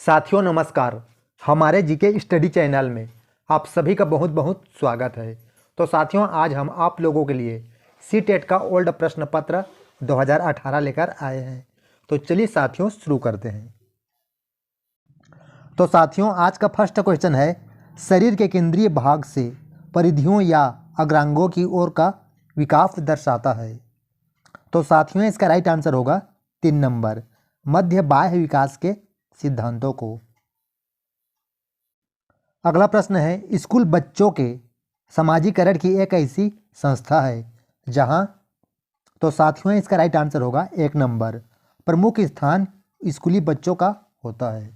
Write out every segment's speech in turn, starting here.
साथियों नमस्कार। हमारे जीके स्टडी चैनल में आप सभी का बहुत बहुत स्वागत है। तो साथियों आज हम आप लोगों के लिए सीटेट का ओल्ड प्रश्न पत्र 2018 लेकर आए हैं। तो चलिए साथियों शुरू करते हैं। तो साथियों आज का फर्स्ट क्वेश्चन है, शरीर के केंद्रीय भाग से परिधियों या अग्रांगों की ओर का विकास दर्शाता है। तो साथियों इसका राइट आंसर होगा 3 नंबर, मध्य बाह्य विकास के सिद्धांतों को। अगला प्रश्न है, स्कूल बच्चों के समाजीकरण की एक ऐसी संस्था है जहां, तो साथियों इसका राइट आंसर होगा 1 नंबर, प्रमुख स्थान स्कूली बच्चों का होता है।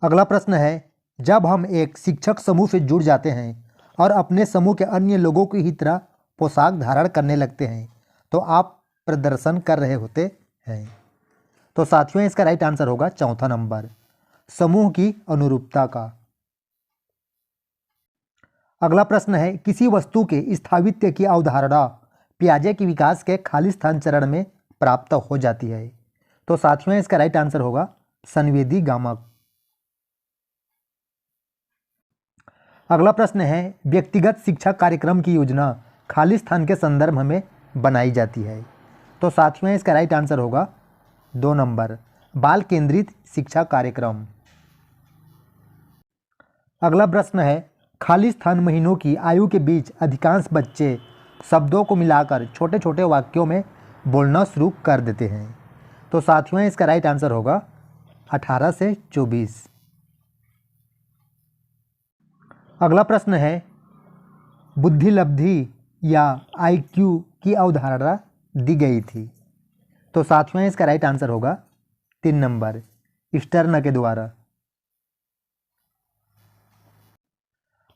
अगला प्रश्न है, जब हम एक शिक्षक समूह से जुड़ जाते हैं और अपने समूह के अन्य लोगों की ही तरह पोशाक धारण करने लगते हैं तो आप प्रदर्शन कर रहे होते हैं। तो साथियों इसका राइट आंसर होगा 4 नंबर, समूह की अनुरूपता का। अगला प्रश्न है, किसी वस्तु के स्थायित्व की अवधारणा पियाजे के विकास के खालिस्तान चरण में प्राप्त हो जाती है। तो साथियों इसका राइट आंसर होगा संवेदी गामक। अगला प्रश्न है, व्यक्तिगत शिक्षा कार्यक्रम की योजना खालिस्तान के संदर्भ में बनाई जाती है। तो साथियों इसका राइट आंसर होगा 2 नंबर, बाल केंद्रित शिक्षा कार्यक्रम। अगला प्रश्न है, खालिस्तान महीनों की आयु के बीच अधिकांश बच्चे शब्दों को मिलाकर छोटे छोटे वाक्यों में बोलना शुरू कर देते हैं। तो साथियों इसका राइट आंसर होगा 18 से 24। अगला प्रश्न है, बुद्धिलब्धि या IQ की अवधारणा दी गई थी। तो साथियों इसका राइट आंसर होगा 3 नंबर, स्टर्न के द्वारा।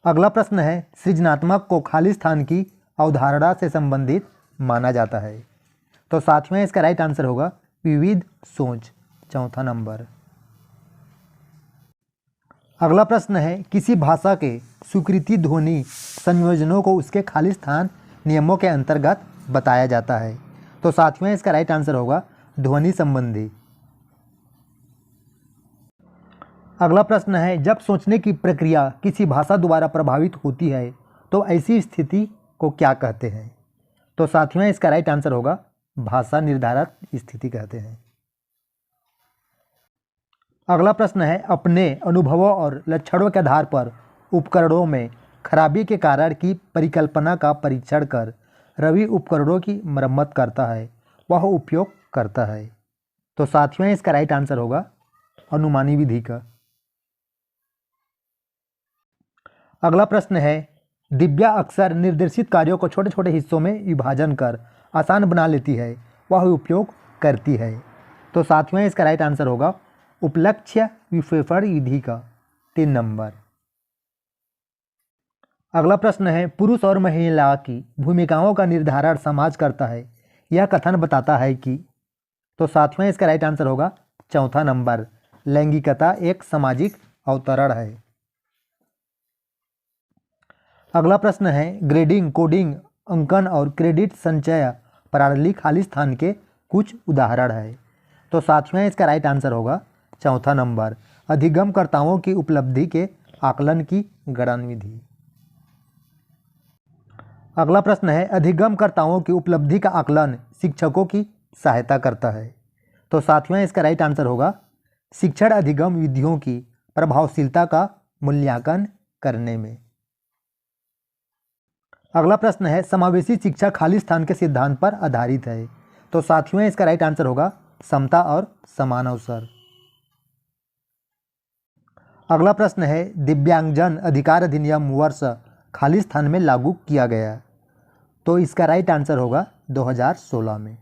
अगला प्रश्न है, सृजनात्मक को खालिस्तान की अवधारणा से संबंधित माना जाता है। तो साथियों इसका राइट आंसर होगा विविध सोच, 4 नंबर। अगला प्रश्न है, किसी भाषा के स्वीकृति ध्वनि संयोजनों को उसके खालिस्तान नियमों के अंतर्गत बताया जाता है। तो साथियों इसका राइट आंसर होगा ध्वनि संबंधी। अगला प्रश्न है, जब सोचने की प्रक्रिया किसी भाषा द्वारा प्रभावित होती है तो ऐसी स्थिति को क्या कहते हैं। तो साथियों इसका राइट आंसर होगा भाषा निर्धारित स्थिति कहते हैं। अगला प्रश्न है, अपने अनुभवों और लक्षणों के आधार पर उपकरणों में खराबी के कारण की परिकल्पना का परीक्षण कर रवि उपकरणों की मरम्मत करता है, वह उपयोग करता है। तो साथियों इसका राइट आंसर होगा अनुमानी विधि का। अगला प्रश्न है, दिव्या अक्सर निर्देशित कार्यों को छोटे छोटे हिस्सों में विभाजन कर आसान बना लेती है, वह उपयोग करती है। तो साथियों इसका राइट आंसर होगा उपलक्ष्य विश्लेषण विधि का, 3 नंबर। अगला प्रश्न है, पुरुष और महिला की भूमिकाओं का निर्धारण समाज करता है, यह कथन बताता है कि। तो साथियों इसका राइट आंसर होगा 4 नंबर, लैंगिकता एक सामाजिक अवतरण है। अगला प्रश्न है, ग्रेडिंग, कोडिंग, अंकन और क्रेडिट संचय प्रणाली खालिस्तान के कुछ उदाहरण है। तो साथियों इसका राइट आंसर होगा 4 नंबर, अधिगमकर्ताओं की उपलब्धि के आकलन की गणन विधि। अगला प्रश्न है, अधिगमकर्ताओं की उपलब्धि का आकलन शिक्षकों की सहायता करता है। तो साथियों इसका राइट आंसर होगा शिक्षण अधिगम विधियों की प्रभावशीलता का मूल्यांकन करने में। अगला प्रश्न है, समावेशी शिक्षा खालिस्तान के सिद्धांत पर आधारित है। तो साथियों इसका राइट आंसर होगा समता और समान अवसर। अगला प्रश्न है, दिव्यांगजन अधिकार अधिनियम वर्ष खालिस्तान में लागू किया गया। तो इसका राइट आंसर होगा 2016 में।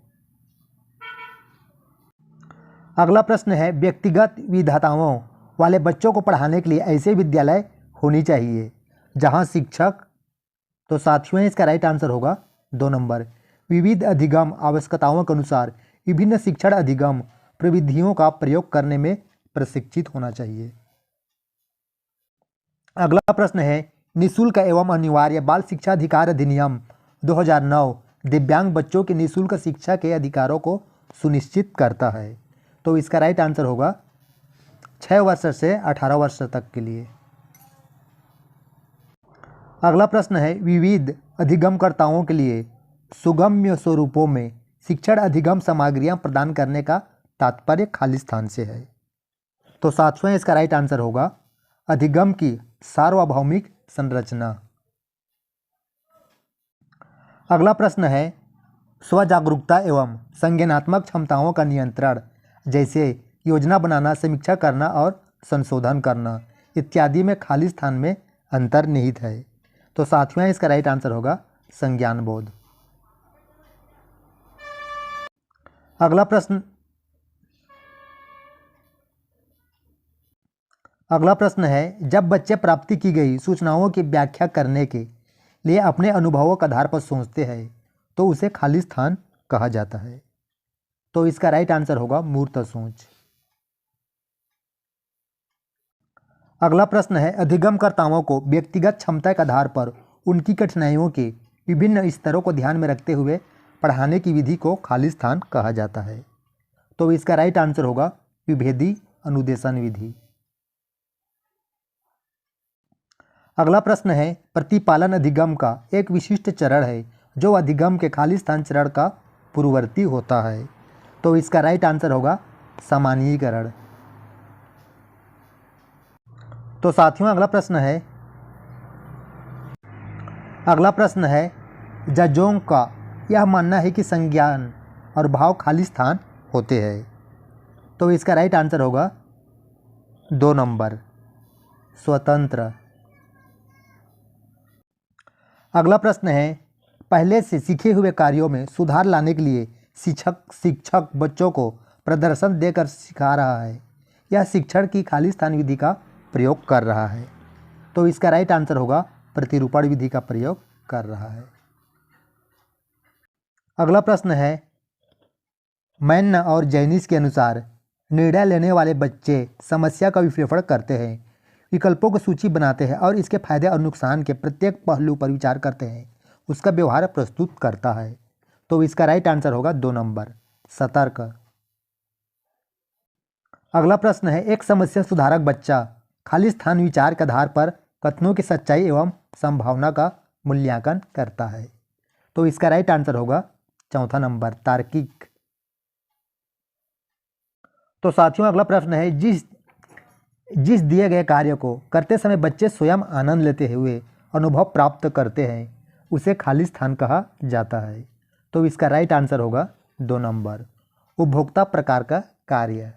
अगला प्रश्न है, व्यक्तिगत विविधताओं वाले बच्चों को पढ़ाने के लिए ऐसे विद्यालय होनी चाहिए जहां शिक्षक। तो साथियों इसका राइट आंसर होगा 2 नंबर, विविध अधिगम आवश्यकताओं के अनुसार विभिन्न शिक्षण अधिगम प्रविधियों का प्रयोग करने में प्रशिक्षित होना चाहिए। अगला प्रश्न है, निःशुल्क एवं अनिवार्य बाल शिक्षा अधिकार अधिनियम 2009 दिव्यांग बच्चों के निःशुल्क शिक्षा के अधिकारों को सुनिश्चित करता है। तो इसका राइट आंसर होगा 6 वर्ष से 18 वर्ष तक के लिए। अगला प्रश्न है विविध अधिगमकर्ताओं के लिए सुगम्य स्वरूपों में शिक्षण अधिगम सामग्रियां प्रदान करने का तात्पर्य खाली स्थान से है। तो सातवें इसका राइट आंसर होगा अधिगम की सार्वभौमिक संरचना। अगला प्रश्न है स्वजागरूकता एवं संज्ञानात्मक क्षमताओं का नियंत्रण जैसे योजना बनाना, समीक्षा करना और संशोधन करना इत्यादि में खाली स्थान में अंतर्निहित है। तो सातवें इसका राइट आंसर होगा संज्ञान बोध। अगला प्रश्न है जब बच्चे प्राप्ति की गई सूचनाओं की व्याख्या करने के लिए अपने अनुभवों के आधार पर सोचते हैं तो उसे खाली स्थान कहा जाता है। तो इसका राइट आंसर होगा मूर्त सोच। अगला प्रश्न है अधिगमकर्ताओं को व्यक्तिगत क्षमता के आधार पर उनकी कठिनाइयों के विभिन्न स्तरों को ध्यान में रखते हुए पढ़ाने की विधि को खाली स्थान कहा जाता है। तो इसका राइट आंसर होगा विभेदी अनुदेशन विधि। अगला प्रश्न है प्रतिपालन अधिगम का एक विशिष्ट चरण है जो अधिगम के खाली स्थान चरण का पूर्ववर्ती होता है। तो इसका राइट आंसर होगा सामान्यीकरण। तो साथियों अगला प्रश्न है जजों का यह मानना है कि संज्ञान और भाव खाली स्थान होते हैं। तो इसका राइट आंसर होगा 2 नंबर स्वतंत्र। अगला प्रश्न है पहले से सीखे हुए कार्यों में सुधार लाने के लिए शिक्षक बच्चों को प्रदर्शन देकर सिखा रहा है या शिक्षण की खाली स्थान विधि का प्रयोग कर रहा है। तो इसका राइट आंसर होगा प्रतिरूपण विधि का प्रयोग कर रहा है। अगला प्रश्न है मैन और जैनिस के अनुसार निर्णय लेने वाले बच्चे समस्या का विश्लेषण करते हैं, विकल्पों की सूची बनाते हैं और इसके फायदे और नुकसान के प्रत्येक पहलू पर विचार करते हैं, उसका व्यवहार प्रस्तुत करता है। तो इसका राइट आंसर होगा 2 नंबर सतर्क। अगला प्रश्न है एक समस्या सुधारक बच्चा खाली स्थान विचार के आधार पर कथनों की सच्चाई एवं संभावना का मूल्यांकन करता है। तो इसका राइट आंसर होगा 4 नंबर तार्किक। तो साथियों अगला प्रश्न है जिस दिए गए कार्य को करते समय बच्चे स्वयं आनंद लेते हुए अनुभव प्राप्त करते हैं उसे खाली स्थान कहा जाता है। तो इसका राइट आंसर होगा 2 नंबर उपभोक्ता प्रकार का कार्य।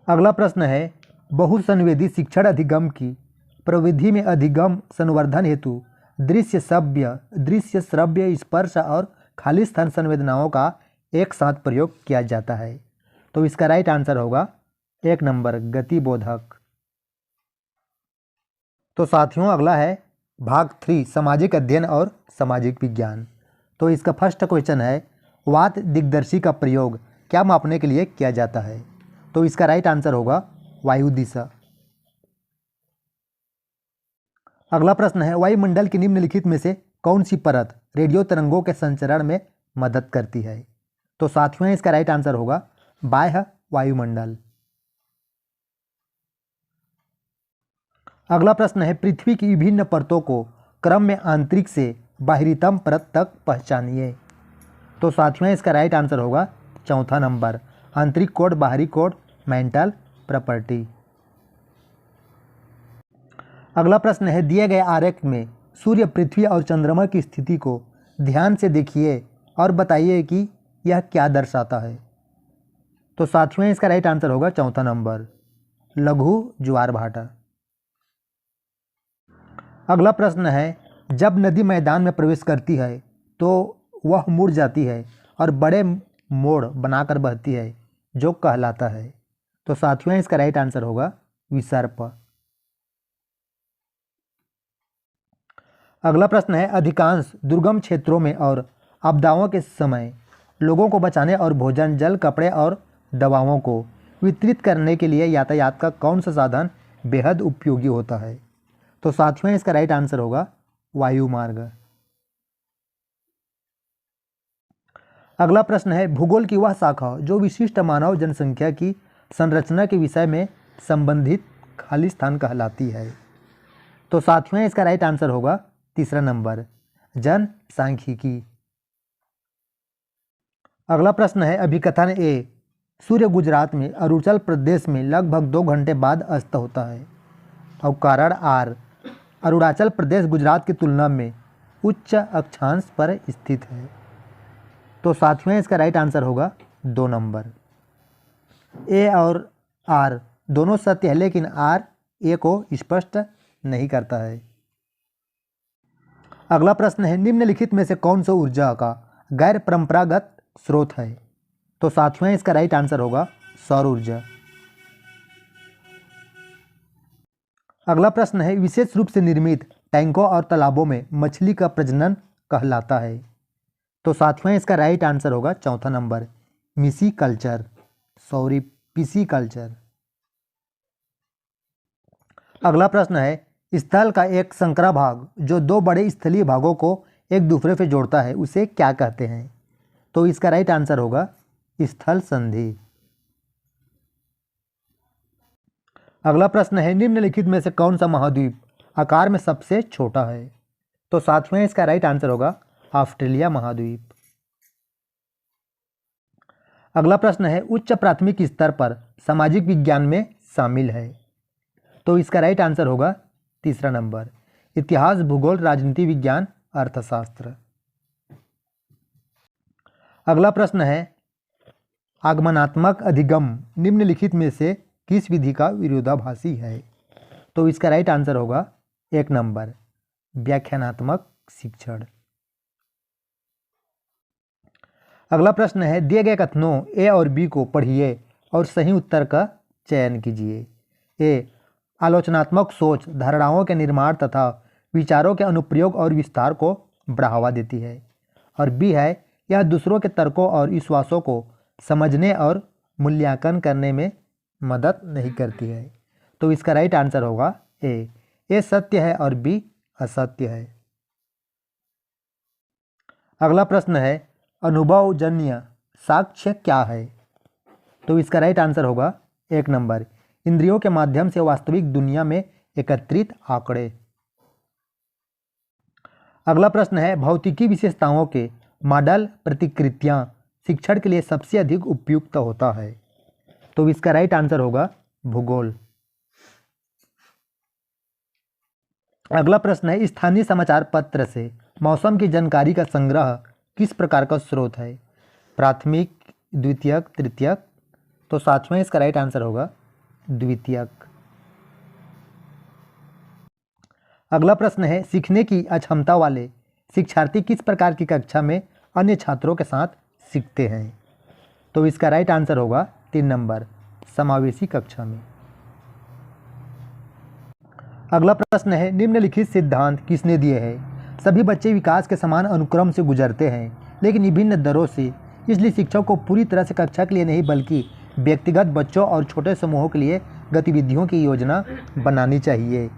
अगला प्रश्न है बहुसंवेदी शिक्षण अधिगम की प्रविधि में अधिगम संवर्धन हेतु दृश्य श्रव्य स्पर्श और खाली स्थान संवेदनाओं का एक साथ प्रयोग किया जाता है। तो इसका राइट आंसर होगा 1 नंबर गतिबोधक। तो साथियों अगला है भाग 3 सामाजिक अध्ययन और सामाजिक विज्ञान। तो इसका फर्स्ट क्वेश्चन है वात दिग्दर्शी का प्रयोग क्या मापने के लिए किया जाता है। तो इसका राइट आंसर होगा वायु दिशा। अगला प्रश्न है वायुमंडल की निम्नलिखित में से कौन सी परत रेडियो तरंगों के संचरण में मदद करती है। तो साथियों इसका राइट आंसर होगा बाह्य वायुमंडल। अगला प्रश्न है पृथ्वी की विभिन्न परतों को क्रम में आंतरिक से बाहरीतम परत तक पहचानिए। तो साथियों इसका राइट आंसर होगा 4 नंबर आंतरिक कोड बाहरी कोड मेंटल प्रॉपर्टी। अगला प्रश्न है दिए गए आरेख में सूर्य पृथ्वी और चंद्रमा की स्थिति को ध्यान से देखिए और बताइए कि यह क्या दर्शाता है। तो साथियों इसका राइट आंसर होगा 4 नंबर लघु ज्वार भाटा। अगला प्रश्न है जब नदी मैदान में प्रवेश करती है तो वह मुड़ जाती है और बड़े मोड़ बनाकर बहती है जो कहलाता है। तो साथियों इसका राइट आंसर होगा विसर्प। अगला प्रश्न है अधिकांश दुर्गम क्षेत्रों में और आपदाओं के समय लोगों को बचाने और भोजन जल कपड़े और दवाओं को वितरित करने के लिए यातायात का कौन सा साधन बेहद उपयोगी होता है। तो साथियों इसका राइट आंसर होगा वायु मार्ग। अगला प्रश्न है भूगोल की वह शाखा जो विशिष्ट मानव जनसंख्या की संरचना के विषय में संबंधित खालिस्तान कहलाती है। तो साथियों इसका राइट आंसर होगा तीसरा नंबर जनसांख्यिकी। अगला प्रश्न है अभिकथन ए सूर्य गुजरात में अरुणाचल प्रदेश में लगभग 2 घंटे बाद अस्त होता है और कारण आर अरुणाचल प्रदेश गुजरात की तुलना में उच्च अक्षांश पर स्थित है। तो साथियों इसका राइट आंसर होगा 2 नंबर। ए और आर दोनों सत्य है लेकिन आर ए को स्पष्ट नहीं करता है। अगला प्रश्न है निम्नलिखित में से कौन सा ऊर्जा का गैर परंपरागत स्रोत है। तो साथियों इसका राइट आंसर होगा सौर ऊर्जा। अगला प्रश्न है विशेष रूप से निर्मित टैंकों और तालाबों में मछली का प्रजनन कहलाता है। तो साथियों इसका राइट आंसर होगा चौथा नंबर पिसीकल्चर। अगला प्रश्न है स्थल का एक संकरा भाग जो 2 बड़े स्थलीय भागों को एक दूसरे से जोड़ता है उसे क्या कहते हैं। तो इसका राइट आंसर होगा स्थल संधि। अगला प्रश्न है निम्नलिखित में से कौन सा महाद्वीप आकार में सबसे छोटा है। तो साथियों इसका राइट आंसर होगा ऑस्ट्रेलिया महाद्वीप। अगला प्रश्न है उच्च प्राथमिक स्तर पर सामाजिक विज्ञान में शामिल है। तो इसका राइट आंसर होगा तीसरा नंबर इतिहास भूगोल राजनीति विज्ञान अर्थशास्त्र। अगला प्रश्न है आगमनात्मक अधिगम निम्नलिखित में से किस विधि का विरोधाभासी है। तो इसका राइट आंसर होगा 1 नंबर व्याख्यानात्मक शिक्षण। अगला प्रश्न है दिए गए कथनों ए और बी को पढ़िए और सही उत्तर का चयन कीजिए। ए आलोचनात्मक सोच धारणाओं के निर्माण तथा विचारों के अनुप्रयोग और विस्तार को बढ़ावा देती है और बी है यह दूसरों के तर्कों और विश्वासों को समझने और मूल्यांकन करने में मदद नहीं करती है। तो इसका राइट आंसर होगा ए सत्य है और बी असत्य है। अगला प्रश्न है अनुभवजन्य साक्ष्य क्या है। तो इसका राइट आंसर होगा 1 नंबर इंद्रियों के माध्यम से वास्तविक दुनिया में एकत्रित आंकड़े। अगला प्रश्न है भौतिकी विशेषताओं के मॉडल प्रतिकृतियां शिक्षण के लिए सबसे अधिक उपयुक्त होता है। तो इसका राइट आंसर होगा भूगोल। अगला प्रश्न है स्थानीय समाचार पत्र से मौसम की जानकारी का संग्रह किस प्रकार का स्रोत है। प्राथमिक द्वितीयक तृतीयक। तो साथियों इसका राइट आंसर होगा द्वितीयक। अगला प्रश्न है सीखने की अक्षमता वाले शिक्षार्थी किस प्रकार की कक्षा में अन्य छात्रों के साथ सीखते हैं। तो इसका राइट आंसर होगा 3 नंबर समावेशी कक्षा में। अगला प्रश्न है निम्नलिखित सिद्धांत किसने दिए हैं। सभी बच्चे विकास के समान अनुक्रम से गुजरते हैं लेकिन विभिन्न दरों से, इसलिए शिक्षक को पूरी तरह से कक्षा के लिए नहीं बल्कि व्यक्तिगत बच्चों और छोटे समूहों के लिए गतिविधियों की योजना बनानी चाहिए।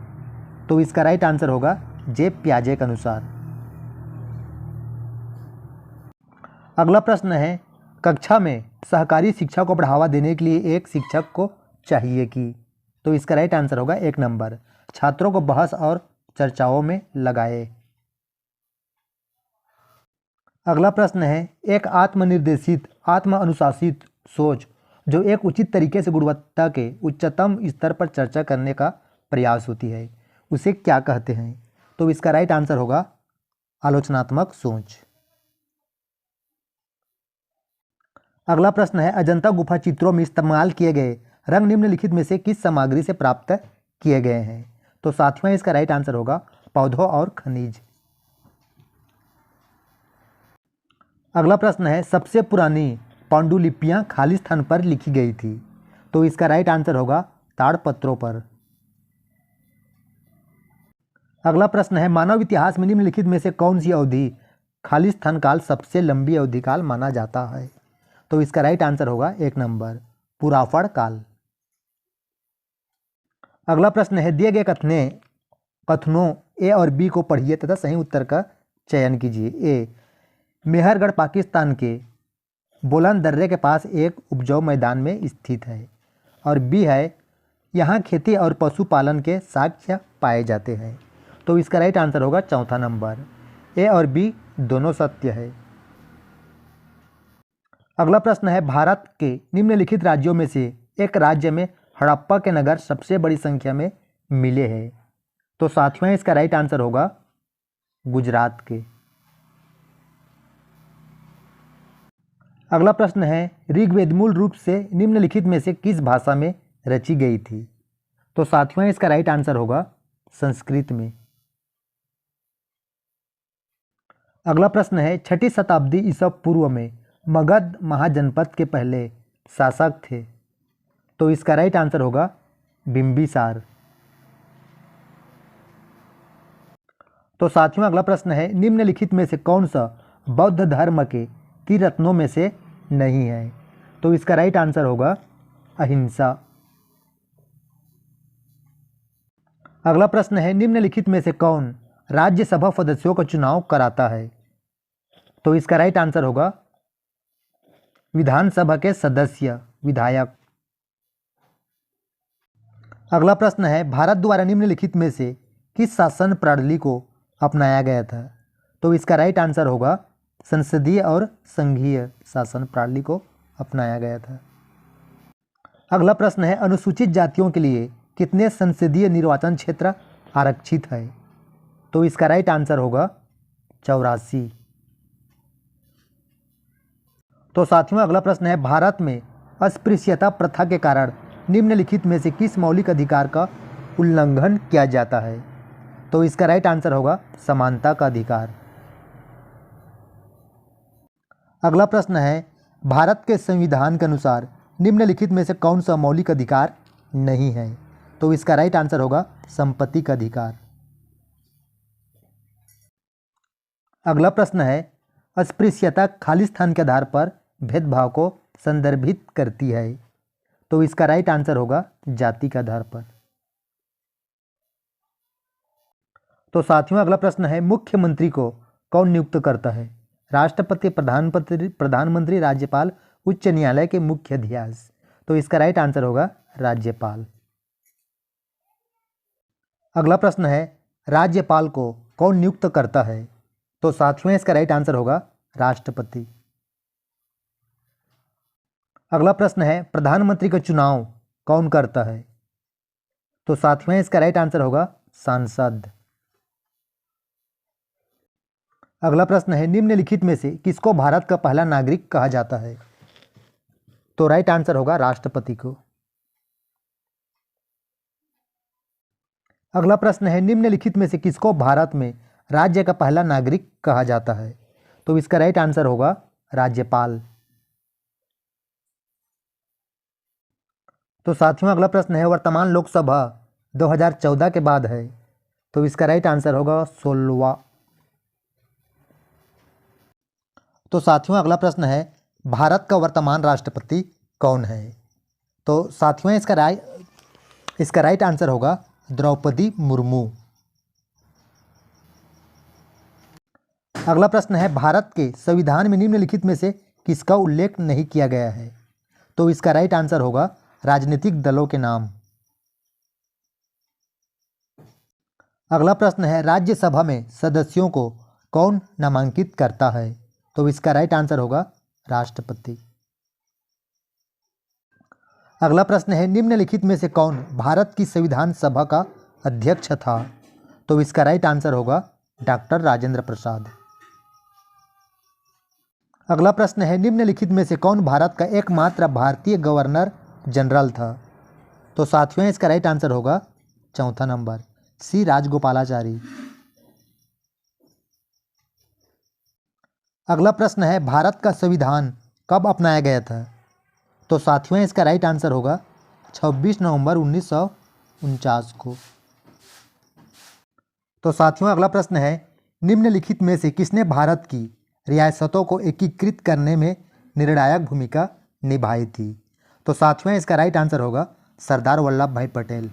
तो इसका राइट आंसर होगा जे प्याजे के अनुसार। अगला प्रश्न है कक्षा में सहकारी शिक्षा को बढ़ावा देने के लिए एक शिक्षक को चाहिए कि। तो इसका राइट आंसर होगा 1 नंबर छात्रों को बहस और चर्चाओं में लगाए। अगला प्रश्न है एक आत्मनिर्देशित आत्म अनुशासित सोच जो एक उचित तरीके से गुणवत्ता के उच्चतम स्तर पर चर्चा करने का प्रयास होती है उसे क्या कहते हैं। तो इसका राइट आंसर होगा आलोचनात्मक सोच। अगला प्रश्न है अजंता गुफा चित्रों में इस्तेमाल किए गए रंग निम्नलिखित में से किस सामग्री से प्राप्त किए गए हैं। तो साथियों इसका राइट आंसर होगा पौधों और खनिज। अगला प्रश्न है सबसे पुरानी पांडुलिपियां खाली स्थान पर लिखी गई थी। तो इसका राइट आंसर होगा ताड़पत्रों पर। अगला प्रश्न है मानव इतिहास में निम्नलिखित में से कौन सी अवधि खालिस्तान काल सबसे लंबी अवधि काल माना जाता है। तो इसका राइट आंसर होगा 1 नंबर पुराफड़ काल। अगला प्रश्न है दिए गए कथनों ए और बी को पढ़िए तथा सही उत्तर का चयन कीजिए। ए मेहरगढ़ पाकिस्तान के बोलन दर्रे के पास एक उपजाऊ मैदान में स्थित है और बी है यहाँ खेती और पशुपालन के साक्ष्य पाए जाते हैं। तो इसका राइट आंसर होगा चौथा नंबर। ए और बी दोनों सत्य है। अगला प्रश्न है भारत के निम्नलिखित राज्यों में से एक राज्य में हड़प्पा के नगर सबसे बड़ी संख्या में मिले हैं। तो साथियों इसका राइट आंसर होगा गुजरात के। अगला प्रश्न है ऋग्वेद मूल रूप से निम्नलिखित में से किस भाषा में रची गई थी। तो साथियों इसका राइट आंसर होगा संस्कृत में। अगला प्रश्न है 6ठी शताब्दी ईसा पूर्व में मगध महाजनपद के पहले शासक थे। तो इसका राइट आंसर होगा बिंबिसार। तो साथियों अगला प्रश्न है निम्नलिखित में से कौन सा बौद्ध धर्म के त्रिरत्नों में से नहीं है। तो इसका राइट आंसर होगा अहिंसा। अगला प्रश्न है निम्नलिखित में से कौन राज्यसभा सदस्यों का चुनाव कराता है। तो इसका राइट आंसर होगा विधानसभा के सदस्य विधायक। अगला प्रश्न है भारत द्वारा निम्नलिखित में से किस शासन प्रणाली को अपनाया गया था। तो इसका राइट आंसर होगा संसदीय और संघीय शासन प्रणाली को अपनाया गया था। अगला प्रश्न है अनुसूचित जातियों के लिए कितने संसदीय निर्वाचन क्षेत्र आरक्षित है। तो इसका राइट आंसर होगा 84। तो साथियों अगला प्रश्न है भारत में अस्पृश्यता प्रथा के कारण निम्नलिखित में से किस मौलिक अधिकार का उल्लंघन किया जाता है। तो इसका राइट आंसर होगा समानता का अधिकार। अगला प्रश्न है भारत के संविधान के अनुसार निम्नलिखित में से कौन सा मौलिक अधिकार नहीं है। तो इसका राइट आंसर होगा संपत्ति का अधिकार। अगला प्रश्न है अस्पृश्यता खालिस्तान के आधार पर भेदभाव को संदर्भित करती है। तो इसका राइट आंसर होगा जाति के आधार पर। तो साथियों अगला प्रश्न है मुख्यमंत्री को कौन नियुक्त करता है। राष्ट्रपति, प्रधानमंत्री, राज्यपाल, उच्च न्यायालय के मुख्य न्यायाधीश। तो इसका राइट आंसर होगा राज्यपाल। अगला प्रश्न है राज्यपाल को कौन नियुक्त करता है। तो साथियों इसका राइट आंसर होगा राष्ट्रपति। अगला प्रश्न है प्रधानमंत्री का चुनाव कौन करता है। तो साथियों इसका राइट आंसर होगा सांसद। अगला प्रश्न है निम्नलिखित में से किसको भारत का पहला नागरिक कहा जाता है। तो राइट आंसर होगा राष्ट्रपति को। अगला प्रश्न है निम्नलिखित में से किसको भारत में राज्य का पहला नागरिक कहा जाता है। तो इसका राइट आंसर होगा राज्यपाल। तो साथियों अगला प्रश्न है वर्तमान लोकसभा 2014 के बाद है। तो इसका राइट आंसर होगा 16वां। तो साथियों अगला प्रश्न है भारत का वर्तमान राष्ट्रपति कौन है। तो साथियों इसका राइट आंसर होगा द्रौपदी मुर्मू। अगला प्रश्न है भारत के संविधान में निम्नलिखित में से किसका उल्लेख नहीं किया गया है। तो इसका राइट आंसर होगा राजनीतिक दलों के नाम। अगला प्रश्न है राज्यसभा में सदस्यों को कौन नामांकित करता है। तो इसका राइट आंसर होगा राष्ट्रपति। अगला प्रश्न है निम्नलिखित में से कौन भारत की संविधान सभा का अध्यक्ष था। तो इसका राइट आंसर होगा डॉक्टर राजेंद्र प्रसाद। अगला प्रश्न है निम्नलिखित में से कौन भारत का एकमात्र भारतीय गवर्नर जनरल था। तो साथियों इसका राइट आंसर होगा चौथा नंबर सी राजगोपालाचारी। अगला प्रश्न है भारत का संविधान कब अपनाया गया था। तो साथियों इसका राइट आंसर होगा 26 नवंबर 1949 को। तो साथियों अगला प्रश्न है निम्नलिखित में से किसने भारत की रियासतों को एकीकृत करने में निर्णायक भूमिका निभाई थी। तो साथियों इसका राइट आंसर होगा सरदार वल्लभ भाई पटेल।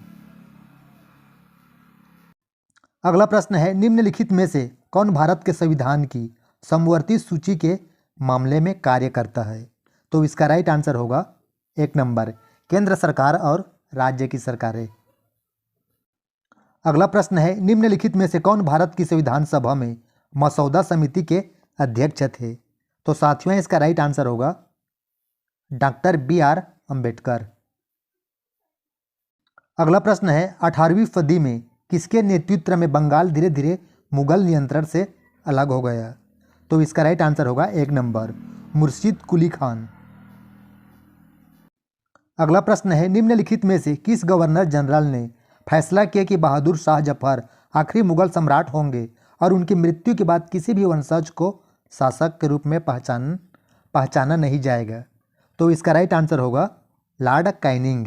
अगला प्रश्न है निम्नलिखित में से कौन भारत के संविधान की समवर्ती सूची के मामले में कार्य करता है। तो इसका राइट आंसर होगा 1 नंबर केंद्र सरकार और राज्य की सरकारें। अगला प्रश्न है, निम्नलिखित में से कौन भारत की संविधान सभा में मसौदा समिति के अध्यक्ष थे? तो साथियों इसका राइट आंसर होगा डॉक्टर B.R. अम्बेडकर। अगला प्रश्न है, 18वीं सदी में किसके नेतृत्व में बंगाल धीरे धीरे मुगल नियंत्रण से अलग हो गया? तो इसका राइट आंसर होगा 1 नंबर मुर्शिद कुली खान। अगला प्रश्न है, निम्नलिखित में से किस गवर्नर जनरल ने फैसला किया कि बहादुर शाह जफर आखिरी मुगल सम्राट होंगे और उनकी मृत्यु के बाद किसी भी वंशज को शासक के रूप में पहचाना नहीं जाएगा? तो इसका राइट आंसर होगा लॉर्ड कैनिंग।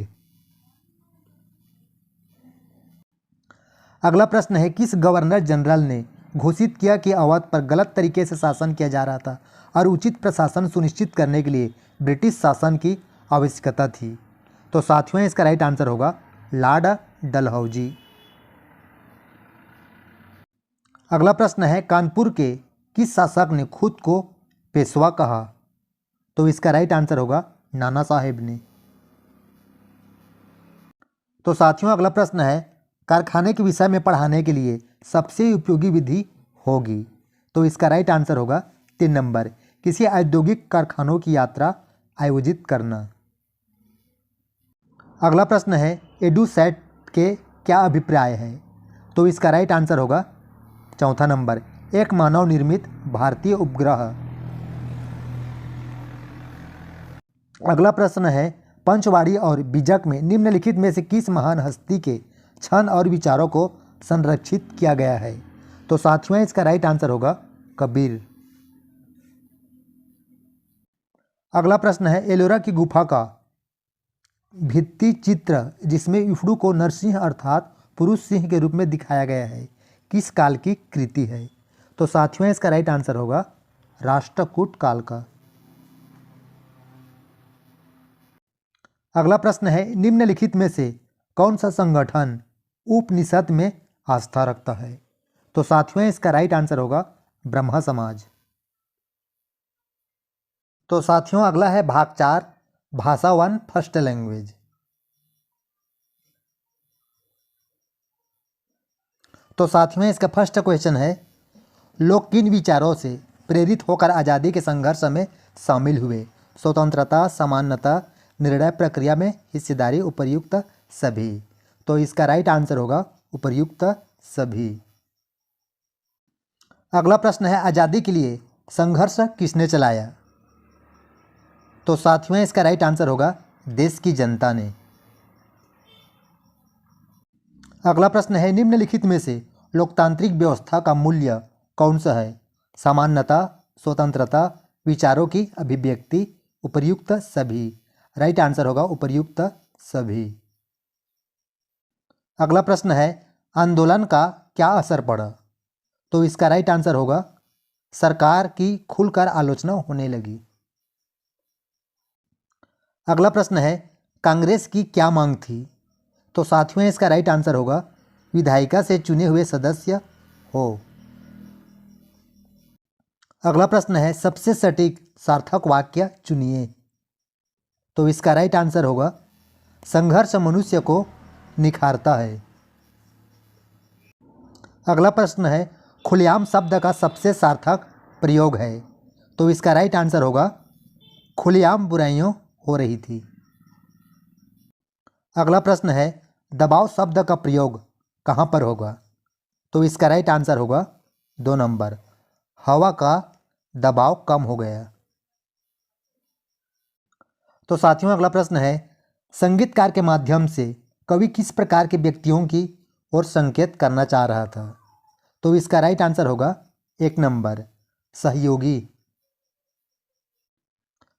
अगला प्रश्न है, किस गवर्नर जनरल ने घोषित किया कि अवध पर गलत तरीके से शासन किया जा रहा था और उचित प्रशासन सुनिश्चित करने के लिए ब्रिटिश शासन की आवश्यकता थी? तो साथियों इसका राइट आंसर होगा लॉर्ड डलहौजी। अगला प्रश्न है, कानपुर के किस शासक ने खुद को पेशवा कहा? तो इसका राइट आंसर होगा नाना साहेब ने। तो साथियों अगला प्रश्न है, कारखाने के विषय में पढ़ाने के लिए सबसे उपयोगी विधि होगी? तो इसका राइट आंसर होगा 3 नंबर किसी औद्योगिक कारखानों की यात्रा आयोजित करना। अगला प्रश्न है, एडुसैट के क्या अभिप्राय है? तो इसका राइट आंसर होगा 4 नंबर एक मानव निर्मित भारतीय उपग्रह। अगला प्रश्न है, पंचवाड़ी और बीजक में निम्नलिखित में से किस महान हस्ती के क्षण और विचारों को संरक्षित किया गया है? तो साथियों इसका राइट आंसर होगा कबीर। अगला प्रश्न है, एलोरा की गुफा का भित्ति चित्र जिसमें इफ्डू को नरसिंह अर्थात पुरुष सिंह के रूप में दिखाया गया है किस काल की कृति है? तो साथियों इसका राइट आंसर होगा राष्ट्रकूट काल का। अगला प्रश्न है, निम्नलिखित में से कौन सा संगठन उपनिषद में आस्था रखता है? तो साथियों इसका राइट आंसर होगा ब्रह्मा समाज। तो साथियों अगला है भाग 4 भाषा 1 फर्स्ट लैंग्वेज। तो साथियों इसका फर्स्ट क्वेश्चन है, लोग किन विचारों से प्रेरित होकर आज़ादी के संघर्ष में शामिल हुए? स्वतंत्रता, समानता, निर्णय प्रक्रिया में हिस्सेदारी, उपर्युक्त सभी। तो इसका राइट आंसर होगा उपर्युक्त सभी। अगला प्रश्न है, आज़ादी के लिए संघर्ष किसने चलाया? तो साथियों इसका राइट आंसर होगा देश की जनता ने। अगला प्रश्न है, निम्नलिखित में से लोकतांत्रिक व्यवस्था का मूल्य कौन सा है? समानता, स्वतंत्रता, विचारों की अभिव्यक्ति, उपर्युक्त सभी। राइट आंसर होगा उपर्युक्त सभी। अगला प्रश्न है, आंदोलन का क्या असर पड़ा? तो इसका राइट आंसर होगा सरकार की खुलकर आलोचना होने लगी। अगला प्रश्न है, कांग्रेस की क्या मांग थी? तो साथियों इसका राइट आंसर होगा विधायिका से चुने हुए सदस्य हो। अगला प्रश्न है, सबसे सटीक सार्थक वाक्य चुनिए। तो इसका राइट आंसर होगा संघर्ष मनुष्य को निखारता है। अगला प्रश्न है, खुलेआम शब्द का सबसे सार्थक प्रयोग है। तो इसका राइट आंसर होगा खुलेआम बुराइयां हो रही थी। अगला प्रश्न है, दबाव शब्द का प्रयोग कहाँ पर होगा? तो इसका राइट आंसर होगा 2 नंबर हवा का दबाव कम हो गया। तो साथियों अगला प्रश्न है, संगीतकार के माध्यम से कवि किस प्रकार के व्यक्तियों की ओर संकेत करना चाह रहा था? तो इसका राइट आंसर होगा 1 नंबर सहयोगी।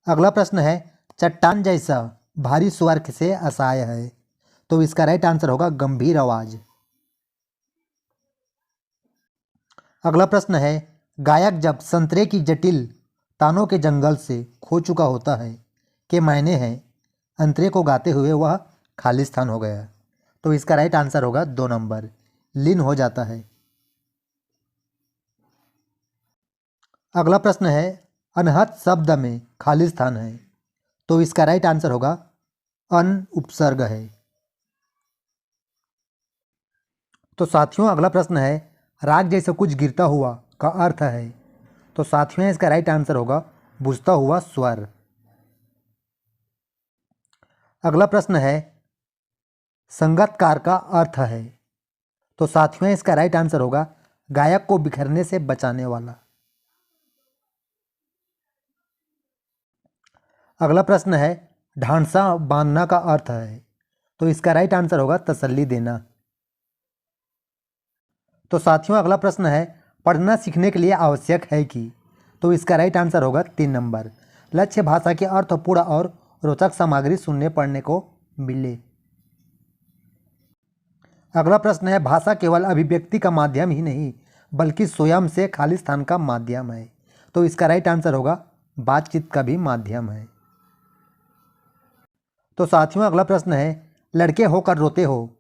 अगला प्रश्न है, चट्टान जैसा भारी स्वर से असहाय है। तो इसका राइट आंसर होगा गंभीर आवाज। अगला प्रश्न है, गायक जब संतरे की जटिल तानों के जंगल से खो चुका होता है के मायने हैं अंतरे को गाते हुए वह खालिस्तान हो गया। तो इसका राइट आंसर होगा 2 नंबर लीन हो जाता है। अगला प्रश्न है, अनहद शब्द में खालिस्तान है। तो इसका राइट आंसर होगा अन उपसर्ग है। तो साथियों अगला प्रश्न है राग जैसे कुछ गिरता हुआ का अर्थ है। तो साथियों इसका राइट आंसर होगा बुझता हुआ स्वर। अगला प्रश्न है संगतकार का अर्थ है। तो साथियों इसका राइट आंसर होगा गायक को बिखरने से बचाने वाला। अगला प्रश्न है ढांसा बांधना का अर्थ है। तो इसका राइट आंसर होगा तसल्ली देना। तो साथियों अगला प्रश्न है पढ़ना सीखने के लिए आवश्यक है कि। तो इसका राइट आंसर होगा 3 नंबर लक्ष्य भाषा के अर्थपूर्ण और रोचक सामग्री सुनने पढ़ने को मिले। अगला प्रश्न है भाषा केवल अभिव्यक्ति का माध्यम ही नहीं बल्कि स्वयं से खाली स्थान का माध्यम है। तो इसका राइट आंसर होगा बातचीत का भी माध्यम है। तो साथियों अगला प्रश्न है लड़के होकर रोते हो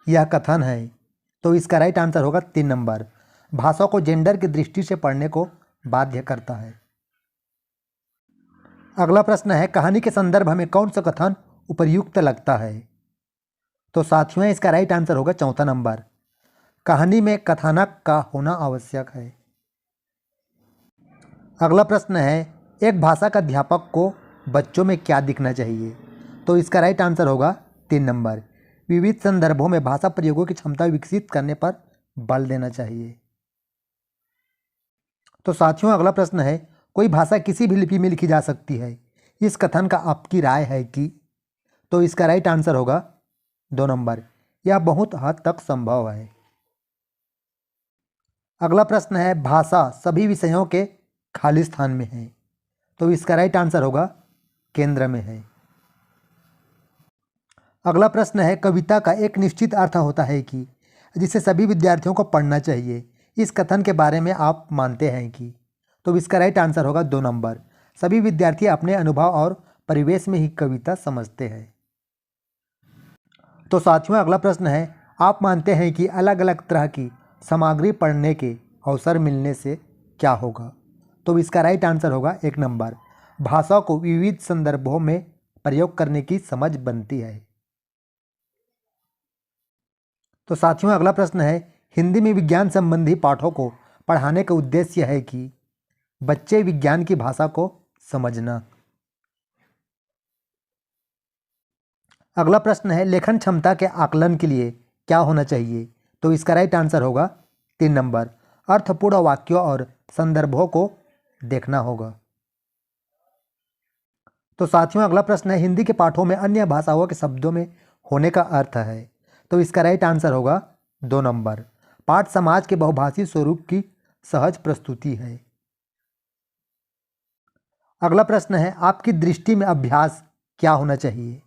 यह कथन है। तो इसका राइट आंसर होगा 3 नंबर भाषा को जेंडर की दृष्टि से पढ़ने को बाध्य करता है। अगला प्रश्न है कहानी के संदर्भ में कौन सा कथन उपयुक्त लगता है। तो साथियों इसका राइट आंसर होगा 4था नंबर कहानी में कथानक का होना आवश्यक है। अगला प्रश्न है एक भाषा का अध्यापक को बच्चों में क्या दिखना चाहिए। तो इसका राइट आंसर होगा 3 नंबर विविध संदर्भों में भाषा प्रयोगों की क्षमता विकसित करने पर बल देना चाहिए। तो साथियों अगला प्रश्न है कोई भाषा किसी भी लिपि में लिखी जा सकती है इस कथन का आपकी राय है कि। तो इसका राइट आंसर होगा 2 नंबर यह बहुत हद तक संभव है। अगला प्रश्न है भाषा सभी विषयों के खाली स्थान में है। तो इसका राइट आंसर होगा केंद्र में है। अगला प्रश्न है कविता का एक निश्चित अर्थ होता है कि जिसे सभी विद्यार्थियों को पढ़ना चाहिए इस कथन के बारे में आप मानते हैं कि। तो इसका राइट आंसर होगा 2 नंबर सभी विद्यार्थी अपने अनुभव और परिवेश में ही कविता समझते हैं। तो साथियों अगला प्रश्न है आप मानते हैं कि अलग अलग तरह की सामग्री पढ़ने के अवसर मिलने से क्या होगा। तो इसका राइट आंसर होगा 1 नंबर भाषा को विविध संदर्भों में प्रयोग करने की समझ बनती है। तो साथियों अगला प्रश्न है हिंदी में विज्ञान संबंधी पाठों को पढ़ाने का उद्देश्य है कि बच्चे विज्ञान की भाषा को समझना। अगला प्रश्न है लेखन क्षमता के आकलन के लिए क्या होना चाहिए। तो इसका राइट आंसर होगा 3 नंबर अर्थपूर्ण वाक्यों और संदर्भों को देखना होगा। तो साथियों अगला प्रश्न है हिंदी के पाठों में अन्य भाषाओं के शब्दों में होने का अर्थ है। तो इसका राइट आंसर होगा 2 नंबर पाठ समाज के बहुभाषी स्वरूप की सहज प्रस्तुति है। अगला प्रश्न है आपकी दृष्टि में अभ्यास क्या होना चाहिए।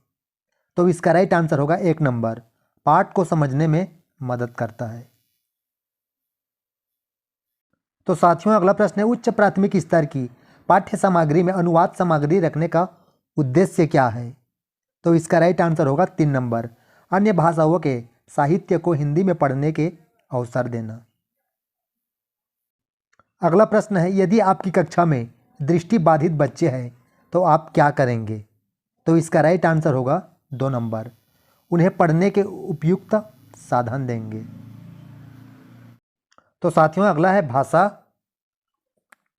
तो इसका राइट आंसर होगा 1 नंबर पाठ को समझने में मदद करता है। तो साथियों अगला प्रश्न है उच्च प्राथमिक स्तर की पाठ्य सामग्री में अनुवाद सामग्री रखने का उद्देश्य क्या है। तो इसका राइट आंसर होगा 3 नंबर अन्य भाषाओं के साहित्य को हिंदी में पढ़ने के अवसर देना। अगला प्रश्न है यदि आपकी कक्षा में दृष्टि बाधित बच्चे हैं तो आप क्या करेंगे। तो इसका राइट आंसर होगा 2 नंबर उन्हें पढ़ने के उपयुक्त साधन देंगे। तो साथियों अगला है भाषा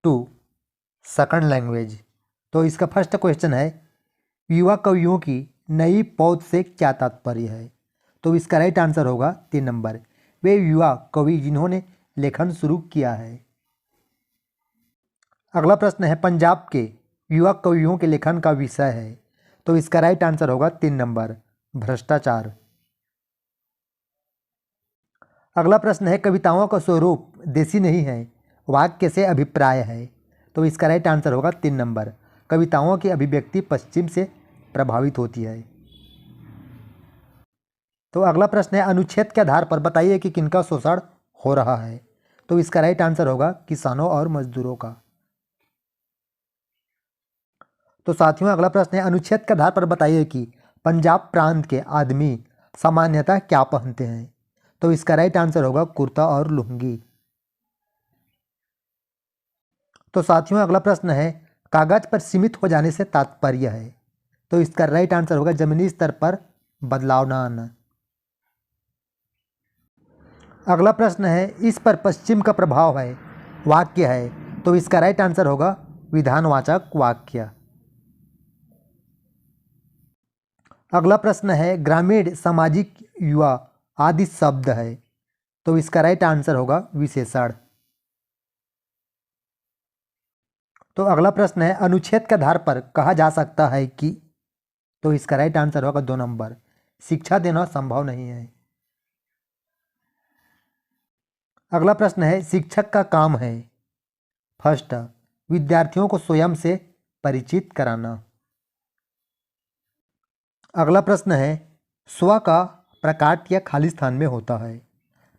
2 सेकंड लैंग्वेज। तो इसका फर्स्ट क्वेश्चन है युवा कवियों की नई पौध से क्या तात्पर्य है। तो इसका राइट आंसर होगा 3 नंबर वे युवा कवि जिन्होंने लेखन शुरू किया है। अगला प्रश्न है पंजाब के युवा कवियों के लेखन का विषय है। तो इसका राइट आंसर होगा 3 नंबर भ्रष्टाचार। अगला प्रश्न है कविताओं का स्वरूप देसी नहीं है वाक्य से अभिप्राय है। तो इसका राइट आंसर होगा 3 नंबर कविताओं की अभिव्यक्ति पश्चिम से प्रभावित होती है। तो अगला प्रश्न है अनुच्छेद के आधार पर बताइए कि किनका शोषण हो रहा है। तो इसका राइट आंसर होगा किसानों और मजदूरों का। तो साथियों अगला प्रश्न है अनुच्छेद के आधार पर बताइए कि पंजाब प्रांत के आदमी सामान्यतः क्या पहनते हैं। तो इसका राइट आंसर होगा कुर्ता और लुंगी। तो साथियों अगला प्रश्न है कागज पर सीमित हो जाने से तात्पर्य है। तो इसका राइट आंसर होगा जमीनी स्तर पर बदलाव न आना। अगला प्रश्न है इस पर पश्चिम का प्रभाव है वाक्य है, तो इसका राइट आंसर होगा विधानवाचक वाक्य। अगला प्रश्न है ग्रामीण, सामाजिक, युवा आदि शब्द है, तो इसका राइट आंसर होगा विशेषण। तो अगला प्रश्न है अनुच्छेद के आधार पर कहा जा सकता है कि, तो इसका राइट आंसर होगा 2 नंबर, शिक्षा देना संभव नहीं है। अगला प्रश्न है शिक्षक का काम है फर्स्ट विद्यार्थियों को स्वयं से परिचित कराना। अगला प्रश्न है स्व का प्रकाट या खाली स्थान में होता है,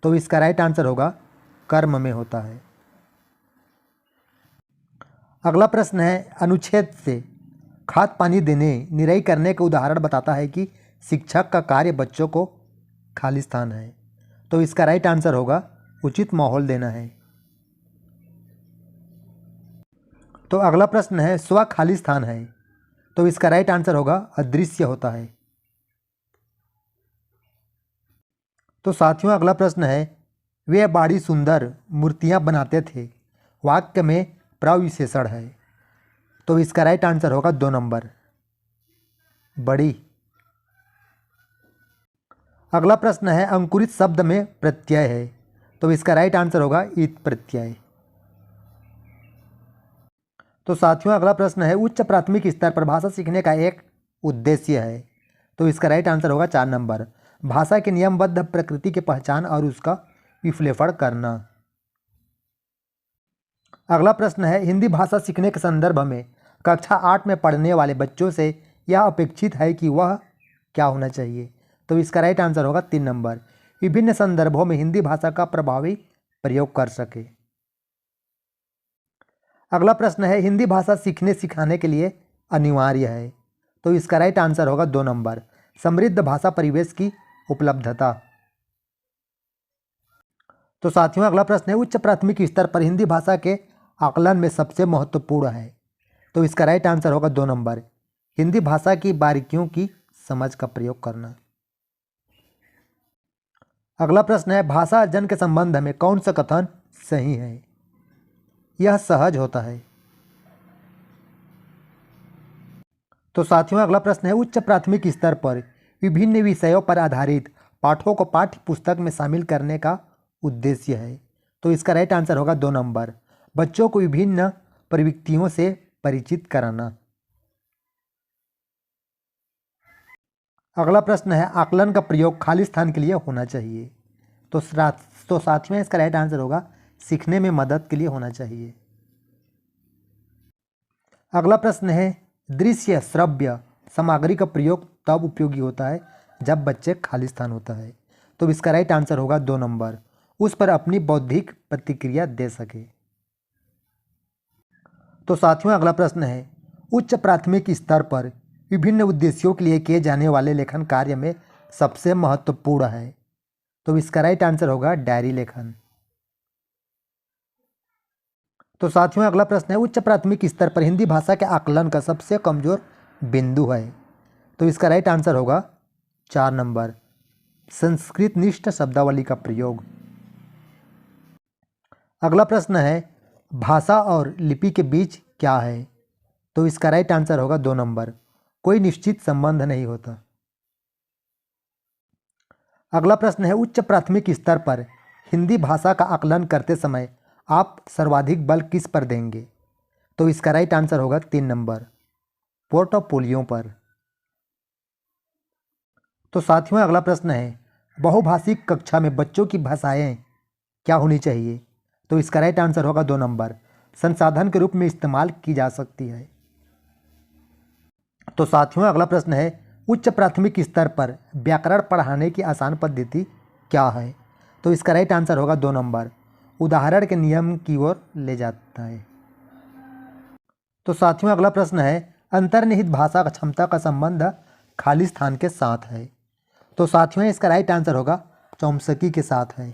तो इसका राइट आंसर होगा कर्म में होता है। अगला प्रश्न है अनुच्छेद से खाद पानी देने निराई करने का उदाहरण बताता है कि शिक्षक का कार्य बच्चों को खाली स्थान है, तो इसका राइट आंसर होगा उचित माहौल देना है। तो अगला प्रश्न है स्व खाली स्थान है, तो इसका राइट आंसर होगा अदृश्य होता है। तो साथियों अगला प्रश्न है वे बड़ी सुंदर मूर्तियां बनाते थे, वाक्य में प्रविशेषण है, तो इसका राइट आंसर होगा 2 नंबर, बड़ी। अगला प्रश्न है अंकुरित शब्द में प्रत्यय है, तो इसका राइट आंसर होगा ईत प्रत्यय। तो साथियों अगला प्रश्न है उच्च प्राथमिक स्तर पर भाषा सीखने का एक उद्देश्य है, तो इसका राइट आंसर होगा 4 नंबर, भाषा के नियमबद्ध प्रकृति की पहचान और उसका विश्लेषण करना। अगला प्रश्न है हिंदी भाषा सीखने के संदर्भ में कक्षा 8 में पढ़ने वाले बच्चों से यह अपेक्षित है कि वह क्या होना चाहिए, तो इसका राइट आंसर होगा 3 नंबर, विभिन्न संदर्भों में हिंदी भाषा का प्रभावी प्रयोग कर सके। अगला प्रश्न है हिंदी भाषा सीखने सिखाने के लिए अनिवार्य है, तो इसका राइट आंसर होगा 2 नंबर, समृद्ध भाषा परिवेश की उपलब्धता। तो साथियों अगला प्रश्न है उच्च प्राथमिक स्तर पर हिंदी भाषा के आकलन में सबसे महत्वपूर्ण है, तो इसका राइट आंसर होगा 2 नंबर, हिंदी भाषा की बारीकियों की समझ का प्रयोग करना। अगला प्रश्न है भाषा अर्जन के संबंध में कौन सा कथन सही है, यह सहज होता है। तो साथियों अगला प्रश्न है उच्च प्राथमिक स्तर पर विभिन्न विषयों पर आधारित पाठों को पाठ्य पुस्तक में शामिल करने का उद्देश्य है, तो इसका राइट आंसर होगा 2 नंबर, बच्चों को विभिन्न प्रवृत्तियों से परिचित कराना। अगला प्रश्न है आकलन का प्रयोग खाली स्थान के लिए होना चाहिए, तो साथियों इसका राइट आंसर होगा सीखने में मदद के लिए होना चाहिए। अगला प्रश्न है दृश्य श्रव्य सामग्री का प्रयोग तब उपयोगी होता है जब बच्चे खाली स्थान होता है, तो इसका राइट आंसर होगा 2 नंबर, उस पर अपनी बौद्धिक प्रतिक्रिया दे सके। तो साथियों अगला प्रश्न है उच्च प्राथमिक स्तर पर विभिन्न उद्देश्यों के लिए किए जाने वाले लेखन कार्य में सबसे महत्वपूर्ण है, तो इसका राइट आंसर होगा डायरी लेखन। तो साथियों अगला प्रश्न है उच्च प्राथमिक स्तर पर हिंदी भाषा के आकलन का सबसे कमजोर बिंदु है, तो इसका राइट आंसर होगा 4 नंबर, संस्कृत निष्ठ शब्दावली का प्रयोग। अगला प्रश्न है भाषा और लिपि के बीच क्या है, तो इसका राइट आंसर होगा 2 नंबर, कोई निश्चित संबंध नहीं होता। अगला प्रश्न है उच्च प्राथमिक स्तर पर हिंदी भाषा का आकलन करते समय आप सर्वाधिक बल किस पर देंगे, तो इसका राइट आंसर होगा 3 नंबर, पोर्टफोलियो पर। तो साथियों अगला प्रश्न है बहुभाषिक कक्षा में बच्चों की भाषाएं क्या होनी चाहिए, तो इसका राइट आंसर होगा 2 नंबर, संसाधन के रूप में इस्तेमाल की जा सकती है। तो साथियों अगला प्रश्न है उच्च प्राथमिक स्तर पर व्याकरण पढ़ाने की आसान पद्धति क्या है, तो इसका राइट आंसर होगा 2 नंबर, उदाहरण के नियम की ओर ले जाता है। तो साथियों अगला प्रश्न है अंतर्निहित भाषा का क्षमता का संबंध खाली स्थान के साथ है, तो साथियों इसका राइट आंसर होगा चौमस्की के साथ है।